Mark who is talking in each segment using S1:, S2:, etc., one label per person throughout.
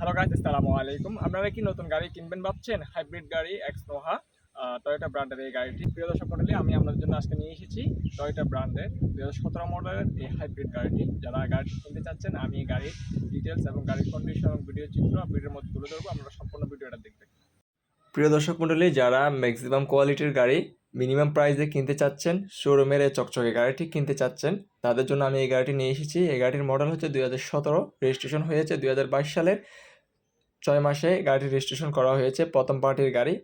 S1: Hello guys, আসসালামু আলাইকুম। আপনারা কি নতুন গাড়ি কিনবেন ভাবছেন? হাইব্রিড গাড়ি এক্সনোহা টয়োটা ব্র্যান্ডের এই গাড়িটি। প্রিয় দর্শক মণ্ডলী, আমি আপনাদের জন্য আজকে নিয়ে এসেছি টয়োটা ব্র্যান্ডের 2017 মডেলের এই হাইব্রিড গাড়িটি। যারা গাড়ি কিনতে চাচ্ছেন, আমি এই গাড়ির ডিটেলস এবং গাড়ির কন্ডিশন এবং ভিডিও চিত্র ভিডিওর মধ্যে তুলে ধরবো। আপনারা সম্পূর্ণ ভিডিওটা দেখবেন। প্রিয় দর্শক মণ্ডলী, যারা ম্যাক্সিমাম কোয়ালিটির গাড়ি মিনিমাম প্রাইসে কিনতে চাচ্ছেন, শোরুমের এই চকচকে গাড়িটি কিনতে চাচ্ছেন, তাদের জন্য আমি এই গাড়িটি নিয়ে এসেছি। এই গাড়ির মডেল হচ্ছে 2017, রেজিস্ট্রেশন হয়েছে 2022 সালের 6 মাসে গাড়িটি রেজিস্ট্রেশন করা হয়েছে। প্রথম পার্টির গাড়ি,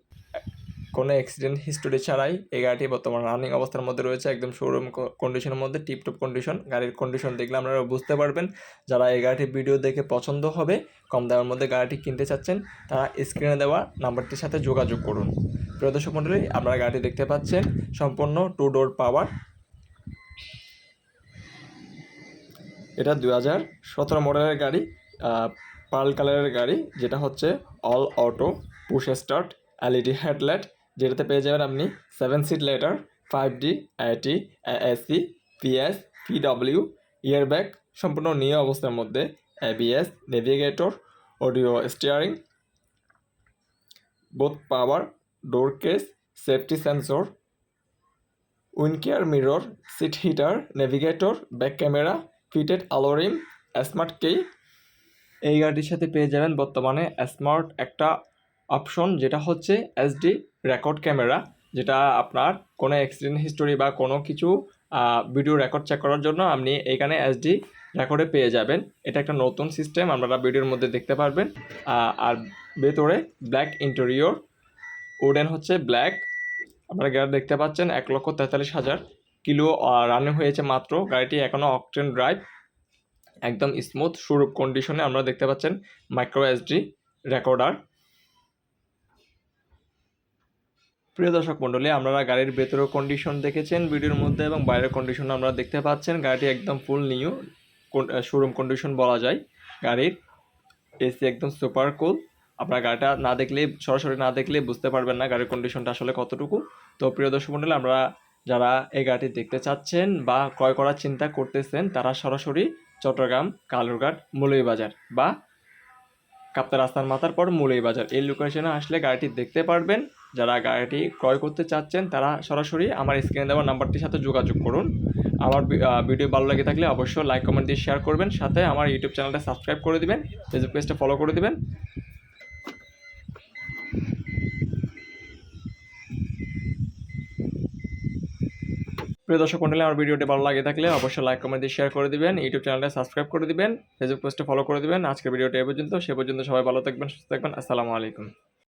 S1: কোনো অ্যাক্সিডেন্ট হিস্টোরি ছাড়াই এই গাড়িটি বর্তমান রানিং অবস্থার মধ্যে রয়েছে, একদম শোরুম কন্ডিশনের মধ্যে, টিপটপ কন্ডিশন। গাড়ির কন্ডিশন দেখলে আপনারা বুঝতে পারবেন। যারা এই গাড়িটির ভিডিও দেখে পছন্দ হবে, কম দামের মধ্যে গাড়িটি কিনতে চাচ্ছেন, তারা স্ক্রিনে দেওয়া নাম্বারটির সাথে যোগাযোগ করুন। প্রিয় দর্শক মণ্ডলী, আপনারা গাড়িটি দেখতে পাচ্ছেন, সম্পূর্ণ 2 ডোর পাওয়ার। এটা 2017 মডেলের গাড়ি, পার্ল কালারের গাড়ি, যেটা হচ্ছে all auto push start LED headlight, যেটাতে পেয়ে যাবেন আপনি 7 seat letter, 5D AT ASC PS PW airbag, সম্পূর্ণ নিউ অবস্থার মধ্যে, ABS navigator, audio steering, both power door case, safety sensor, wind care mirror, seat heater, navigator, back camera, fitted alloy rim, smart key. এই গাড়িটির সাথে পেয়ে যাবেন বর্তমানে স্মার্ট একটা অপশন, যেটা হচ্ছে SD রেকর্ড ক্যামেরা, যেটা আপনার কোনো অ্যাক্সিডেন্ট হিস্টোরি বা কোনো কিছু ভিডিও রেকর্ড চেক করার জন্য আপনি এখানে SD রেকর্ডে পেয়ে যাবেন। এটা একটা নতুন সিস্টেম, আপনারা ভিডিওর মধ্যে দেখতে পারবেন। আর ভেতরে ব্ল্যাক ইন্টেরিয়র, উডেন হচ্ছে ব্ল্যাক। আপনারা গাড়ি দেখতে পাচ্ছেন 1,43,000 কিলো রানিং হয়েছে মাত্র। গাড়িটি এখনও অকটেন ড্রাইভ, একদম স্মুথ শোরুম কন্ডিশনে। আপনারা দেখতে পাচ্ছেন মাইক্রো SD রেকর্ডার। প্রিয় দর্শক মণ্ডলী, আপনারা গাড়ির ভেতরের কন্ডিশন দেখেছেন ভিডিওর মধ্যে, এবং বাইরের কন্ডিশন আপনারা দেখতে পাচ্ছেন। গাড়িটি একদম ফুল নিউ শোরুম কন্ডিশন বলা যায়। গাড়ির এসি একদম সুপার কুল। আপনারা গাড়িটা না দেখলে, সরাসরি না দেখলে বুঝতে পারবেন না গাড়ির কন্ডিশনটা আসলে কতটুকু। তো প্রিয় দর্শক মণ্ডলী, আমরা যারা এই গাড়িটি দেখতে চাচ্ছেন বা ক্রয় করার চিন্তা করতেছেন, তারা সরাসরি চট্টগ্রাম কালুরঘাট মৌলভীবাজার বা কাপ্তাই রাস্তার মাথার পর মৌলভীবাজার এই লোকেশনে আসলে গাড়িটি দেখতে পারবেন। যারা গাড়িটি ক্রয় করতে চাচ্ছেন, তারা সরাসরি আমার স্ক্রিনে দেওয়া নাম্বারটির সাথে যোগাযোগ করুন। আমার ভিডিও ভালো লাগে থাকলে অবশ্যই লাইক কমেন্ট দিয়ে শেয়ার করবেন, সাথে আমার ইউটিউব চ্যানেলটা সাবস্ক্রাইব করে দিবেন, ফেসবুক পেজটা ফলো করে দিবেন। প্রিয় দর্শক মণ্ডলী, আমার ভিডিওটি ভালো লাগে থাকলে অবশ্যই লাইক কমেন্ট দিয়ে শেয়ার করে দিবেন, ইউটিউব চ্যানেলটা সাবস্ক্রাইব করে দিবেন, ফেসবুক পেজটা ফলো করে দিবেন। আজকের ভিডিওটা এ পর্যন্ত। সে পর্যন্ত সবাই ভালো থাকবেন, সুস্থ থাকবেন। আসসালামু আলাইকুম।